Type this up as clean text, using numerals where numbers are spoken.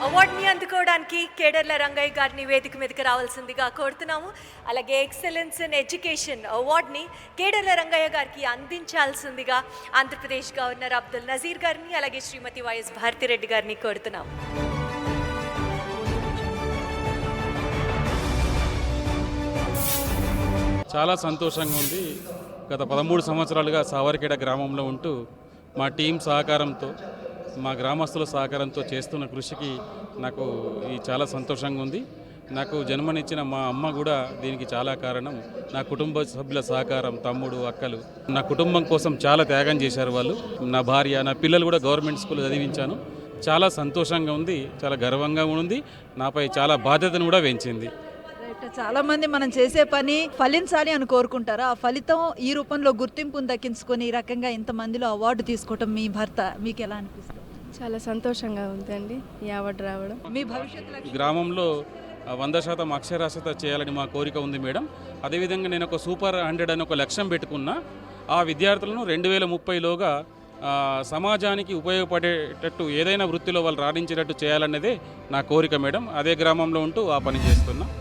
అవార్డుని అందుకోవడానికి కేడర్ల రంగయ్య గారిని వేదిక మీదకి రావాల్సిందిగా కోరుతున్నాము. అలాగే ఎక్సలెన్స్ ఇన్ ఎడ్యుకేషన్ అవార్డుని కేడర్ల రంగయ్య గారికి అందించాల్సిందిగా ఆంధ్రప్రదేశ్ గవర్నర్ అబ్దుల్ నజీర్ గారిని అలాగే శ్రీమతి వైఎస్ భారతిరెడ్డి గారిని కోరుతున్నాము. చాలా సంతోషంగా ఉంది. గత 13 సంవత్సరాలుగా సావర్ఖేడ గ్రామంలో ఉంటూ మా టీం సహకారంతో మా గ్రామస్తుల సహకారంతో చేస్తున్న కృషికి నాకు చాలా సంతోషంగా ఉంది. నాకు జన్మనిచ్చిన మా అమ్మ కూడా దీనికి చాలా కారణం. నా కుటుంబ సభ్యుల సహకారం, తమ్ముడు, అక్కలు నా కుటుంబం కోసం చాలా త్యాగం చేశారు వాళ్ళు. నా భార్య, నా పిల్లలు కూడా గవర్నమెంట్ స్కూల్ చదివించాను. చాలా సంతోషంగా ఉంది, చాలా గర్వంగా ఉంది. నాపై చాలా బాధ్యతను కూడా పెంచింది. చాలా మంది మనం చేసే పని ఫలించాలి అని కోరుకుంటారు. ఆ ఫలితం ఈ రూపంలో గుర్తింపును దక్కించుకొని ఈ రకంగా ఇంతమందిలో అవార్డు తీసుకోవటం మీ భర్త మీకు ఎలా అనిపిస్తుంది? చాలా సంతోషంగా ఉందండి ఈ అవార్డు రావడం. మీ భవిష్యత్తు గ్రామంలో 100% అక్షరాస్యత చేయాలని మా కోరిక ఉంది మేడం. అదేవిధంగా నేను ఒక సూపర్ 100 అని ఒక లక్ష్యం పెట్టుకున్నా. ఆ విద్యార్థులను 2030లోగా సమాజానికి ఉపయోగపడేటట్టు ఏదైనా వృత్తిలో వాళ్ళు రాణించేటట్టు చేయాలన్నదే నా కోరిక మేడం. అదే గ్రామంలో ఉంటూ ఆ పని చేస్తున్నా.